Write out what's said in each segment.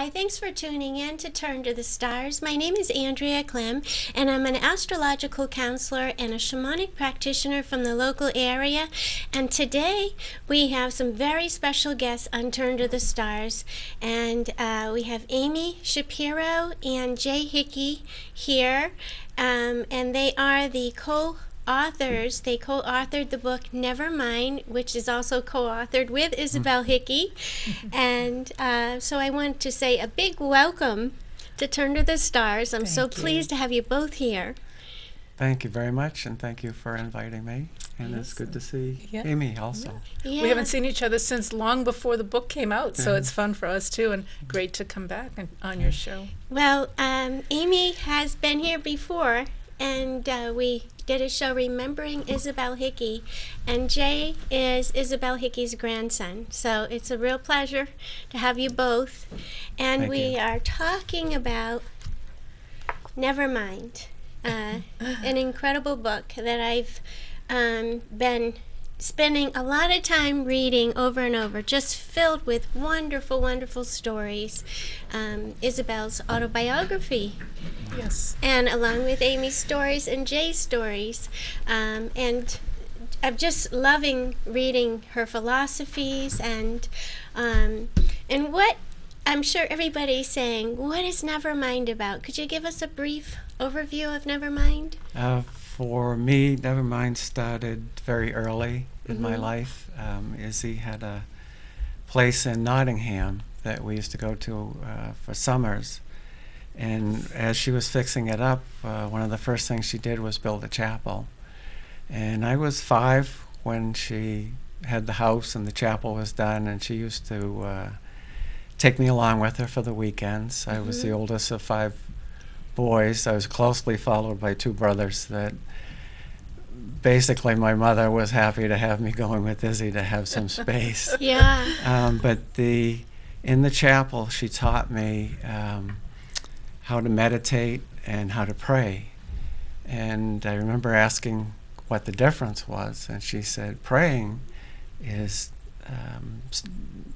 Hi, thanks for tuning in to Turn to the Stars. My name is Andrea Clem, and I'm an astrological counselor and a shamanic practitioner from the local area. And today we have some very special guests on Turn to the Stars. And we have Amy Shapiro and Jay Hickey here, and they are the co-authors. They co-authored the book Never Mind, which is also co-authored with Isabel Hickey. And so I want to say a big welcome to Turn to the Stars. I'm so pleased to have you both here. Thank you very much, and thank you for inviting me. And it's good to see Amy also. We haven't seen each other since long before the book came out, so it's fun for us too, and great to come back on your show. Well, Amy has been here before, and we did a show remembering Isabel Hickey, and Jay is Isabel Hickey's grandson. So it's a real pleasure to have you both. And we are talking about Never Mind, an incredible book that I've been spending a lot of time reading over and over, just filled with wonderful, wonderful stories. Isabel's autobiography. Yes. And along with Amy's stories and Jay's stories. And I'm just loving reading her philosophies and what I'm sure everybody's saying, what is Nevermind about? Could you give us a brief overview of Nevermind? For me, Nevermind started very early in my life. Izzy had a place in Nottingham that we used to go to for summers. And as she was fixing it up, one of the first things she did was build a chapel. And I was 5 when she had the house and the chapel was done, and she used to take me along with her for the weekends. I was the oldest of 5 boys. I was closely followed by 2 brothers that basically my mother was happy to have me going with Izzy to have some space. But in the chapel, she taught me how to meditate and how to pray. And I remember asking what the difference was, and she said praying is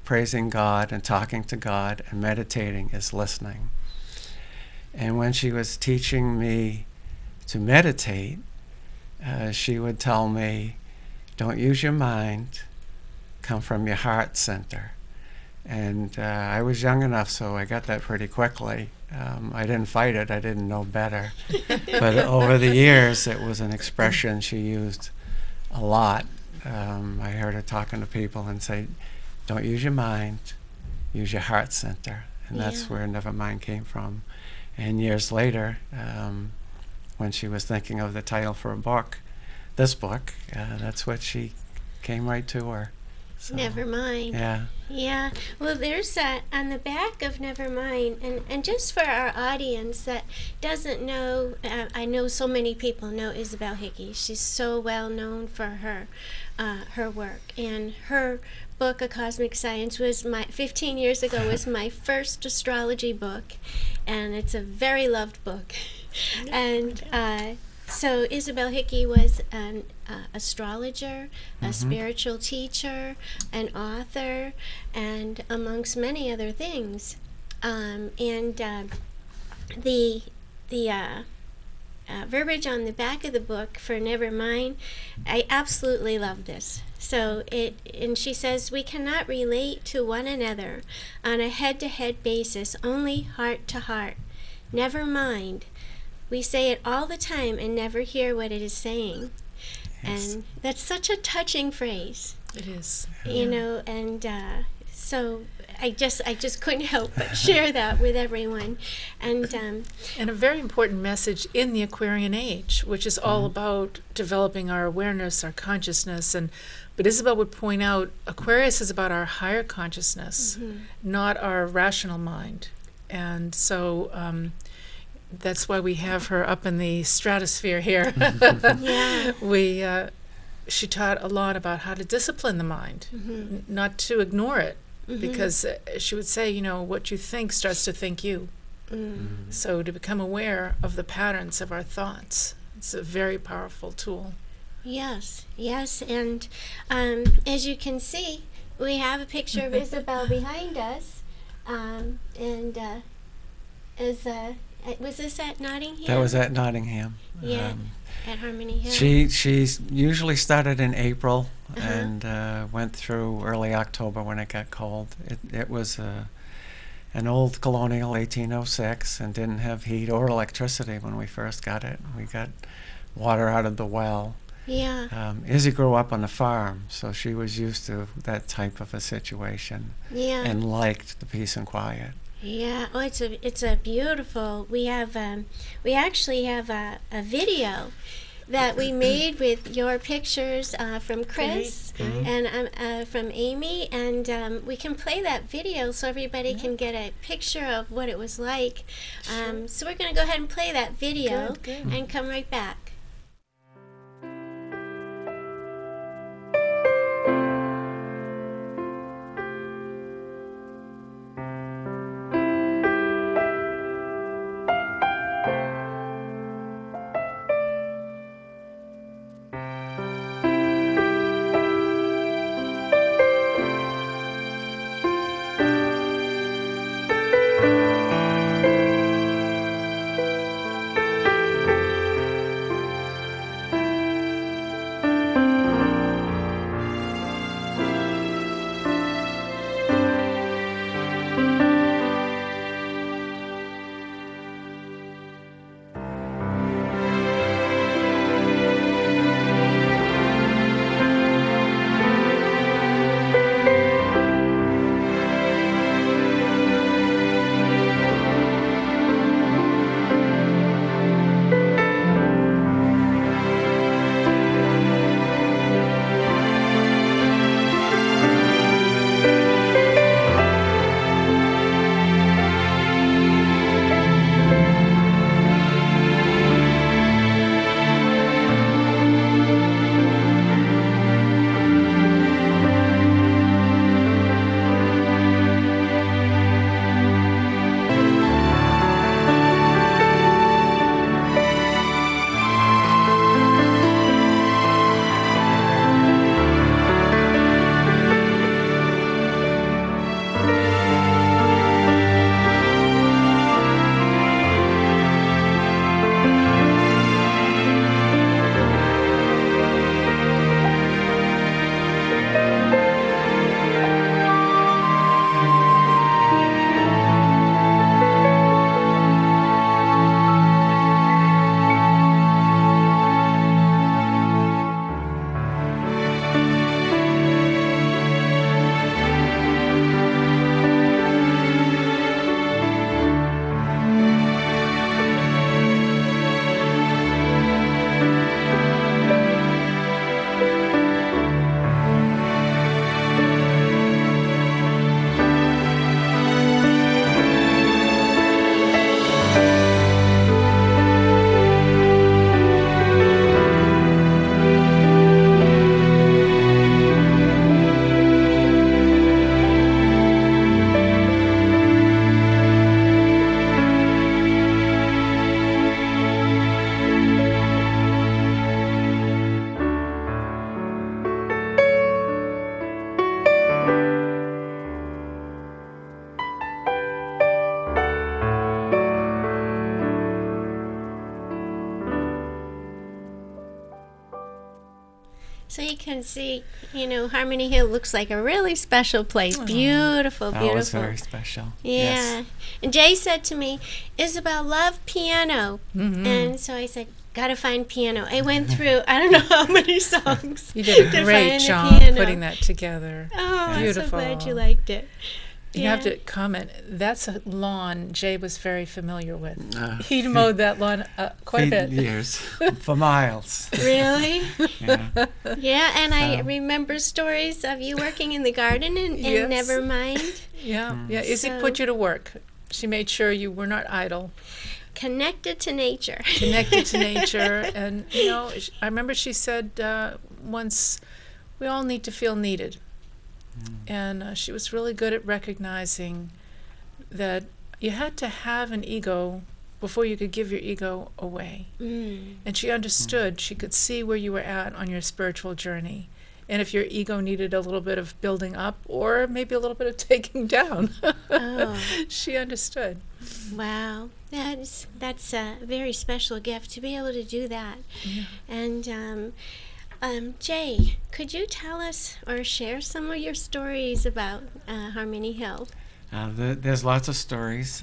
praising God and talking to God, and meditating is listening. And when she was teaching me to meditate, she would tell me, don't use your mind, come from your heart center. And I was young enough, so I got that pretty quickly. I didn't fight it, I didn't know better. But over the years, it was an expression she used a lot. I heard her talking to people and say, don't use your mind, use your heart center. And that's where Nevermind came from. And years later, when she was thinking of the title for a book, this book, that's what she came right to her. So, Nevermind. Yeah. Well, there's on the back of Nevermind, and just for our audience that doesn't know, I know so many people know Isabel Hickey. She's so well known for her work, and her book, A Cosmic Science, was 15 years ago was my first astrology book, and it's a very loved book. And so Isabel Hickey was an astrologer, a spiritual teacher, an author, and amongst many other things. The verbiage on the back of the book for Nevermind, I absolutely love this. So and she says, we cannot relate to one another on a head-to-head basis, only heart to heart. Never mind. We say it all the time and never hear what it is saying. And that's such a touching phrase. It is. You know, and so I just couldn't help but share that with everyone. And a very important message in the Aquarian age, which is all about developing our awareness, our consciousness. But Isabel would point out, Aquarius is about our higher consciousness, not our rational mind. And so that's why we have her up in the stratosphere here. She taught a lot about how to discipline the mind, not to ignore it, because she would say, you know, what you think starts to think you. So to become aware of the patterns of our thoughts, it's a very powerful tool. Yes, and as you can see, we have a picture of Isabel behind us. And was this at Nottingham? That was at Nottingham. Yeah, at Harmony Hill. She's usually started in April and went through early October when it got cold. It was an old colonial 1806 and didn't have heat or electricity when we first got it. We got water out of the well. Yeah. Izzy grew up on a farm, so she was used to that type of a situation and liked the peace and quiet. Yeah. Oh, it's a beautiful. We actually have a video that we made with your pictures from Chris and from Amy, and we can play that video so everybody can get a picture of what it was like. So we're going to go ahead and play that video and come right back. So you can see, Harmony Hill looks like a really special place. Beautiful, beautiful. That was very special. Yeah. Yes. And Jay said to me, Isabel, love piano. And so I said, gotta find piano. I went through, I don't know how many songs. You did a great job putting that together. Oh, beautiful. I'm so glad you liked it. You have to comment. That's a lawn Jay was very familiar with. He'd mowed that lawn quite a bit. Years, for miles. Really? Yeah. Yeah, and I remember stories of you working in the garden and Yes. Never Mind. Yeah, yeah. Izzy put you to work. She made sure you were not idle. Connected to nature. Connected to nature. And, I remember she said once, we all need to feel needed. And she was really good at recognizing that you had to have an ego before you could give your ego away. And she understood. She could see where you were at on your spiritual journey. and if your ego needed a little bit of building up or maybe a little bit of taking down. Oh. She understood. Wow, that's a very special gift to be able to do that. Yeah. And Jay, could you tell us or share some of your stories about Harmony Hill? There's lots of stories.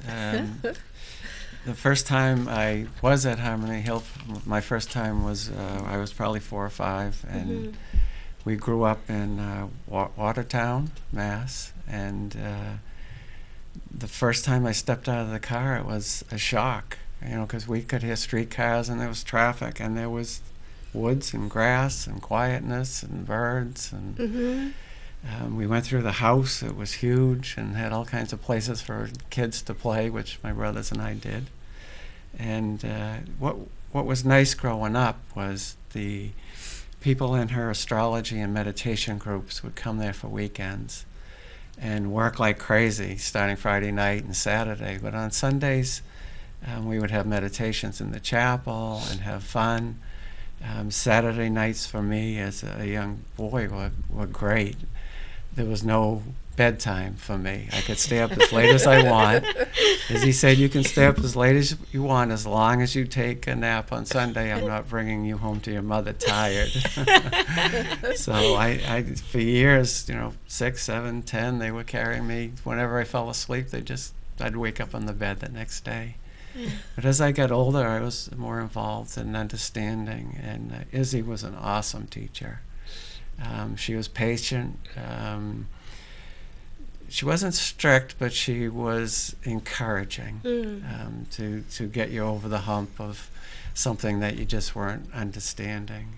The first time I was at Harmony Hill, my first time was, I was probably 4 or 5, and we grew up in Watertown, Mass, and the first time I stepped out of the car, it was a shock, because we could hear streetcars and there was traffic, and there was woods and grass and quietness and birds, and we went through the house. It was huge and had all kinds of places for kids to play, which my brothers and I did. And what was nice growing up was the people in her astrology and meditation groups would come there for weekends and work like crazy, starting Friday night and Saturday. But on Sundays, we would have meditations in the chapel and have fun. Saturday nights for me as a young boy were great. There was no bedtime for me. I could stay up as late as I want. As he said, you can stay up as late as you want as long as you take a nap on Sunday. I'm not bringing you home to your mother tired. So I for years, 6, 7, 10, they were carrying me. Whenever I fell asleep, I'd wake up on the bed the next day. But as I got older, I was more involved in understanding, and Izzy was an awesome teacher. She was patient. She wasn't strict, but she was encouraging to get you over the hump of something that you just weren't understanding.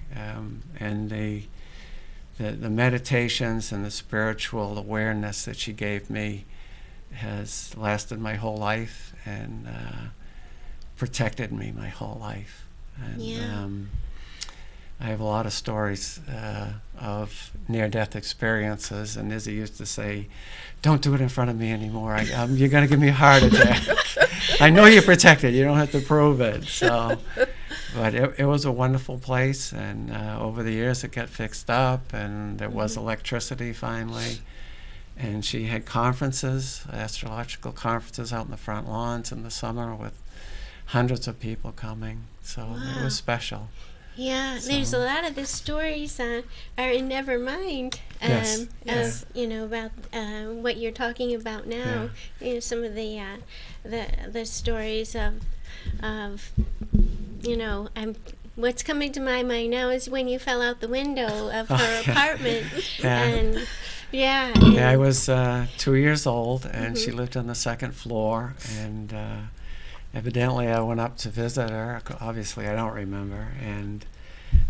And the meditations and the spiritual awareness that she gave me has lasted my whole life and protected me my whole life. And I have a lot of stories of near-death experiences, and Izzy used to say, "Don't do it in front of me anymore. You're going to give me a heart attack." I know you're protected. You don't have to prove it. So, but it was a wonderful place, and over the years it got fixed up, and there was electricity finally. And she had conferences, astrological conferences out in the front lawns in the summer with hundreds of people coming. So it was special. Yeah, there's a lot of the stories are in Never Mind. Yes. About what you're talking about now. Yeah. Some of the stories of what's coming to my mind now is when you fell out the window of her apartment. And I was 2 years old, and she lived on the second floor, and evidently I went up to visit her. Obviously I don't remember, and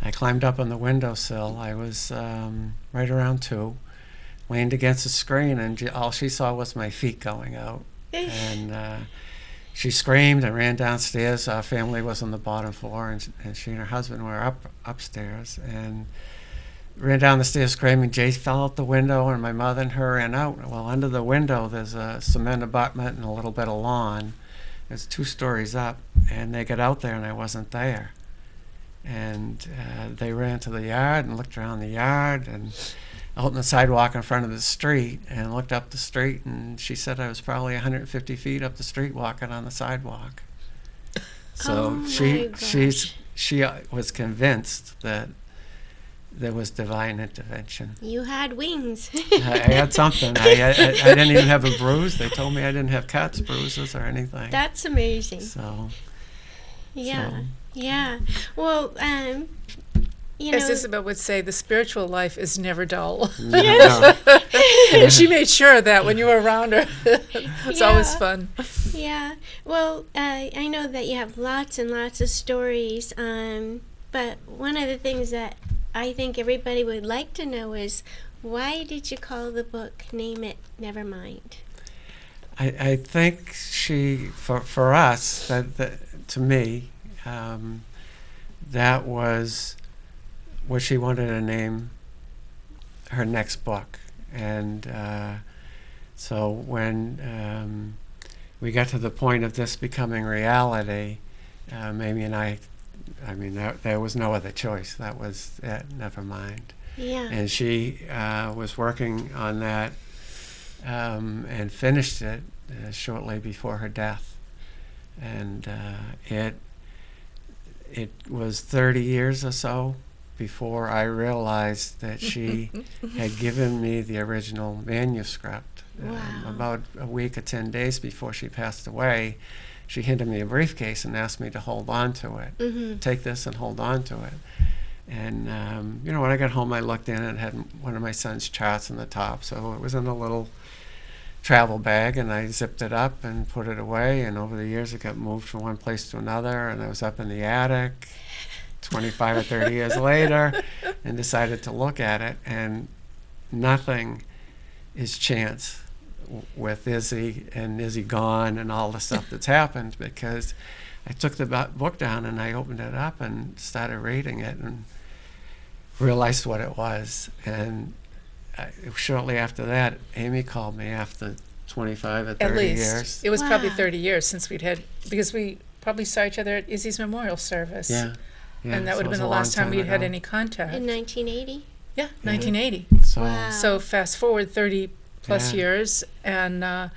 I climbed up on the windowsill. I was right around 2, leaned against the screen, and all she saw was my feet going out. And she screamed and ran downstairs. Our family was on the bottom floor, and she and her husband were upstairs, and ran down the stairs screaming. Jay fell out the window, and my mother and her ran out. Well, under the window there's a cement abutment and a little bit of lawn. It's 2 stories up, and they got out there, and I wasn't there. And they ran to the yard and looked around the yard and out on the sidewalk in front of the street and looked up the street, and she said I was probably 150 feet up the street walking on the sidewalk. So she was convinced that there was divine intervention. You had wings. I had something. I didn't even have a bruise. They told me I didn't have cuts, bruises, or anything. That's amazing. So. Yeah. Well, As Isabel would say, the spiritual life is never dull. No. And she made sure of that when you were around her. It's always fun. Yeah. Well, I know that you have lots and lots of stories, but one of the things that I think everybody would like to know is, why did you call the book Name It, Never Mind? I think for us, to me, that was what she wanted to name her next book. And so when we got to the point of this becoming reality, Amy and I mean, there was no other choice. That was it, never mind. Yeah. And she was working on that and finished it shortly before her death. And it was 30 years or so before I realized that she had given me the original manuscript. Wow. About a week or 10 days before she passed away, she handed me a briefcase and asked me to hold on to it. Mm-hmm. Take this and hold on to it. And, when I got home, I looked in and it had one of my son's charts on the top. So it was in a little travel bag, and I zipped it up and put it away. And over the years, it got moved from one place to another. And I was up in the attic 25 or 30 years later and decided to look at it. And nothing is chance with Izzy and Izzy gone and all the stuff that's happened, because I took the book down and I opened it up and started reading it and realized what it was. And shortly after that, Amy called me after 25 or 30 At least. years. It was probably Wow. 30 years since we'd had, because we probably saw each other at Izzy's memorial service. Yeah. And that so would it have was been a the last long time we'd had ago. any contact. In 1980. Yeah, 1980. So, Wow. So fast forward 30 plus Yeah. years, and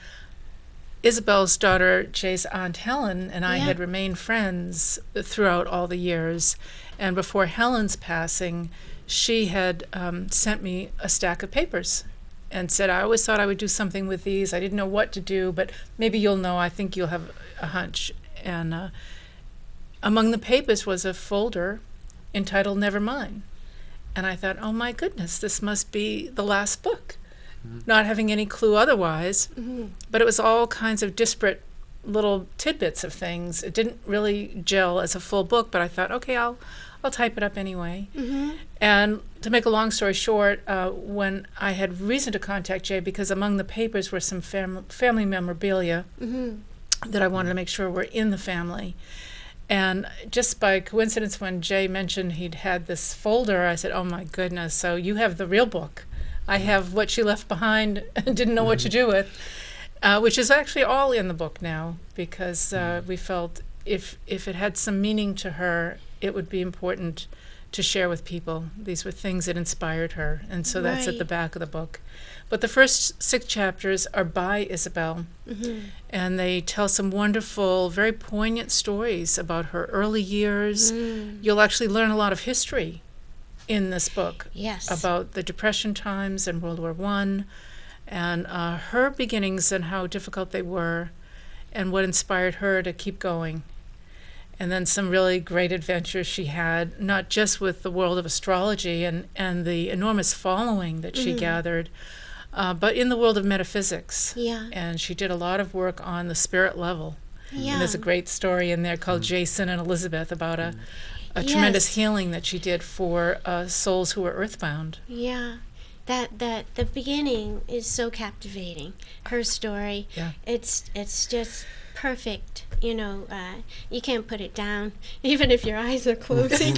Isabel's daughter, Jay's Aunt Helen, and I Yeah. had remained friends throughout all the years. And before Helen's passing, she had sent me a stack of papers and said, I always thought I would do something with these. I didn't know what to do, but maybe you'll know. I think you'll have a hunch. And among the papers was a folder entitled Never Mind. And I thought, oh my goodness, this must be the last book. Not having any clue otherwise, Mm-hmm. but it was all kinds of disparate little tidbits of things. It didn't really gel as a full book, but I thought, okay, I'll type it up anyway. Mm-hmm. And to make a long story short, when I had reason to contact Jay, because among the papers were some family memorabilia Mm-hmm. that I wanted to make sure were in the family. And just by coincidence, when Jay mentioned he'd had this folder, I said, oh my goodness, so you have the real book. I have what she left behind and didn't know what to do with, which is actually all in the book now, because we felt if it had some meaning to her, it would be important to share with people. These were things that inspired her, and so that's at Right. the back of the book. But the first 6 chapters are by Isabel, Mm-hmm. and they tell some wonderful, very poignant stories about her early years. Mm. You'll actually learn a lot of history in this book Yes. about the Depression times and World War I, and her beginnings and how difficult they were, and what inspired her to keep going. And then some really great adventures she had, not just with the world of astrology and the enormous following that she gathered, but in the world of metaphysics. Yeah. And she did a lot of work on the spirit level. Yeah. And there's a great story in there called Jason and Elizabeth about a tremendous Yes. healing that she did for souls who were earthbound. Yeah. That the beginning is so captivating. Her story. Yeah. It's just perfect. You know, you can't put it down, even if your eyes are closed. You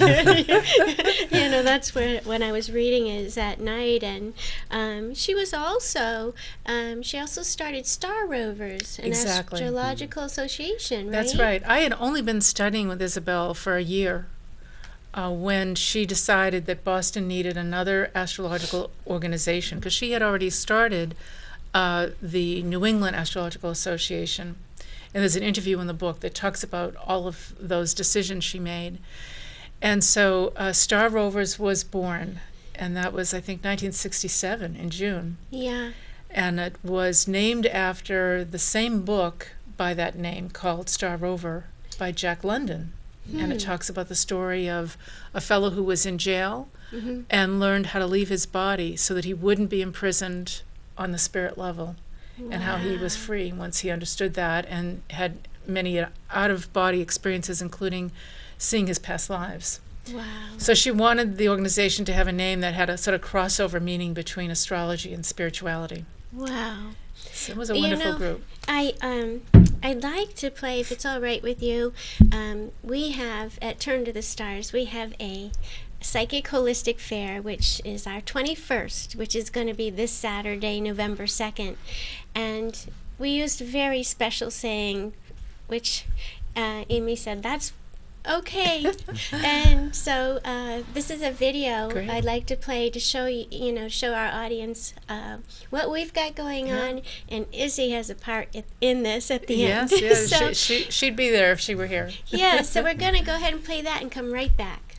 know, that's when I was reading it at night, and she also started Star Rovers, an Exactly. astrological association. Right? That's right. I had only been studying with Isabel for a year when she decided that Boston needed another astrological organization, because she had already started the New England Astrological Association. And there's an interview in the book that talks about all of those decisions she made. And so Star Rovers was born, and that was, I think, 1967 in June. Yeah. And it was named after the same book by that name called Star Rover by Jack London. And it talks about the story of a fellow who was in jail and learned how to leave his body so that he wouldn't be imprisoned on the spirit level, and how he was free once he understood that, and had many out-of-body experiences, including seeing his past lives. Wow. So she wanted the organization to have a name that had a sort of crossover meaning between astrology and spirituality. Wow. So it was a wonderful group. I'd like to play, if it's all right with you. We have at Turn to the Stars, we have a Psychic Holistic Fair, which is our 21st, which is going to be this Saturday, November 2nd. And we used a very special saying, which Amy said, that's Okay, and so this is a video Great. I'd like to play to show show our audience what we've got going on, and Izzy has a part in this at the end. Yes, yes. So, She'd be there if she were here. yeah, so we're going to go ahead and play that and come right back.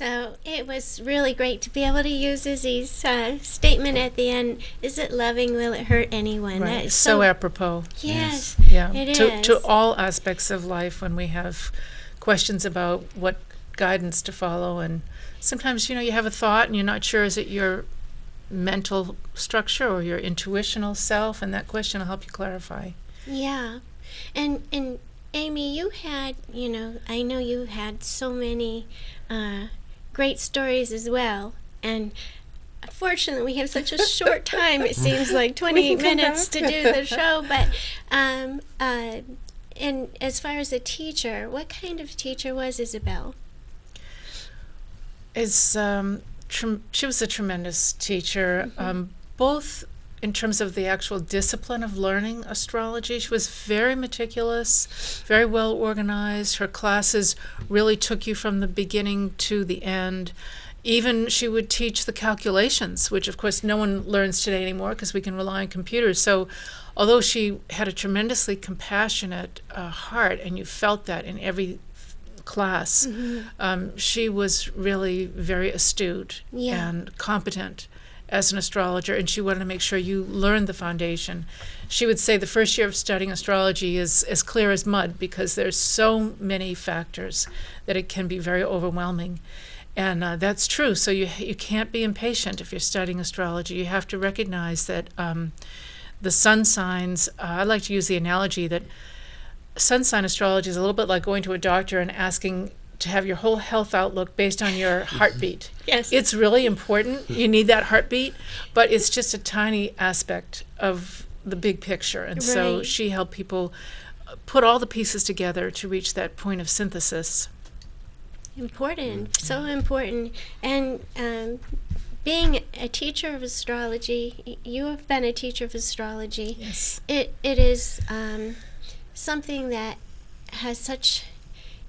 So it was really great to be able to use Izzy's statement at the end. Is it loving? Will it hurt anyone? Right. That is So apropos. Yes, Yeah. it is. To all aspects of life when we have questions about what guidance to follow. And sometimes, you have a thought and you're not sure, is it your mental structure or your intuitional self? And that question will help you clarify. Yeah. And Amy, you had, I know you had so many great stories as well. And unfortunately, we have such a short time. It seems like 28 minutes to do the show. But and as far as a teacher, what kind of teacher was Isabel? She was a tremendous teacher, both in terms of the actual discipline of learning astrology. She was very meticulous, very well organized. Her classes really took you from the beginning to the end. Even she would teach the calculations, which of course no one learns today anymore because we can rely on computers. So although she had a tremendously compassionate heart, and you felt that in every class, she was really very astute and competent as an astrologer, and she wanted to make sure you learned the foundation. She would say the first year of studying astrology is as clear as mud because there's so many factors that it can be very overwhelming. And that's true. So you can't be impatient if you're studying astrology. You have to recognize that the sun signs, I like to use the analogy that sun sign astrology is a little bit like going to a doctor and asking to have your whole health outlook based on your heartbeat. Yes. It's really important. You need that heartbeat, but it's just a tiny aspect of the big picture. And so Right. she helped people put all the pieces together to reach that point of synthesis. Important, so important. And being a teacher of astrology, you have been a teacher of astrology. Yes. It is something that has such,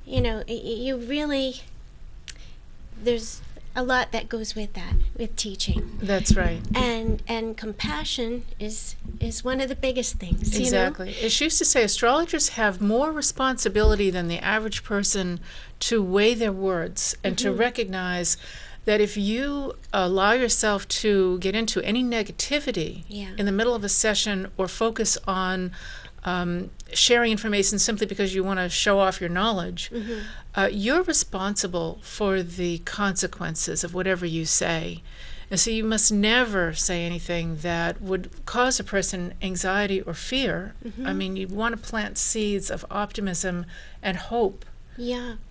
you really, there's a lot that goes with that, with teaching. That's right. And compassion is one of the biggest things. Exactly. As she used to say, astrologers have more responsibility than the average person to weigh their words and to recognize that if you allow yourself to get into any negativity in the middle of a session or focus on sharing information simply because you want to show off your knowledge, you're responsible for the consequences of whatever you say. And so you must never say anything that would cause a person anxiety or fear. I mean, you want to plant seeds of optimism and hope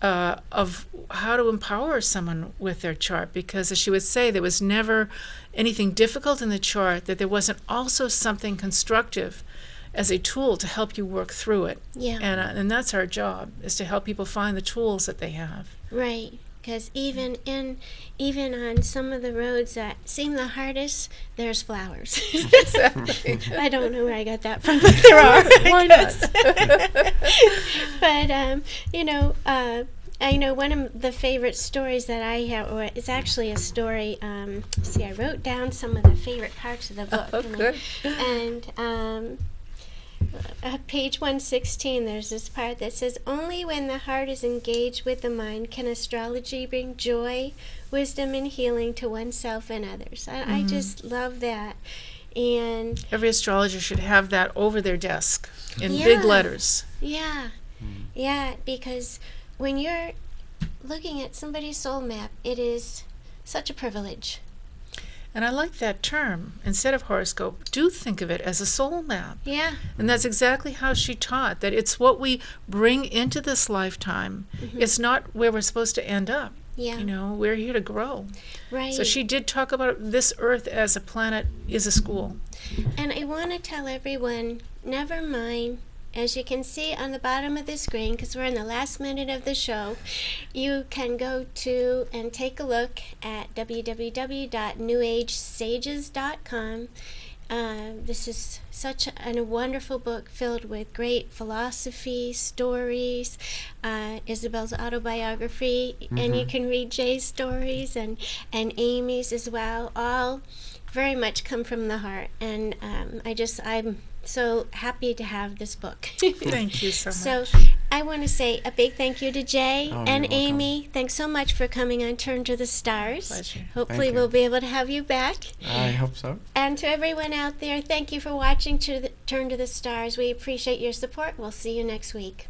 of how to empower someone with their chart, because as she would say, there was never anything difficult in the chart that there wasn't also something constructive as a tool to help you work through it. And that's our job, is to help people find the tools that they have. Right, because even on some of the roads that seem the hardest, there's flowers. Exactly. I don't know where I got that from, but there are. Why not? But I know one of the favorite stories that I have, or it's actually a story. See, I wrote down some of the favorite parts of the book. Oh, good. And page 116, there's this part that says, "Only when the heart is engaged with the mind can astrology bring joy, wisdom, and healing to oneself and others." I just love that. And Every astrologer should have that over their desk in big letters. Yeah, because when you're looking at somebody's soul map, it is such a privilege. And I like that term. Instead of horoscope, do think of it as a soul map. Yeah. And that's exactly how she taught, that it's what we bring into this lifetime. It's not where we're supposed to end up. Yeah. We're here to grow. Right. So she did talk about this earth as a planet is a school. And I want to tell everyone, never mind. As you can see on the bottom of the screen, because we're in the last minute of the show, you can go to and take a look at www.newagesages.com. This is such a wonderful book filled with great philosophy, stories, Isabel's autobiography, and you can read Jay's stories and Amy's as well. All very much come from the heart, and I'm so happy to have this book. Thank you so much. So I want to say a big thank you to Jay Oh, and you're welcome. Amy. Thanks so much for coming on Turn to the Stars. Pleasure. Hopefully Thank you. we'll be able to have you back. I hope so. And to everyone out there, thank you for watching Turn to the Stars. We appreciate your support. We'll see you next week.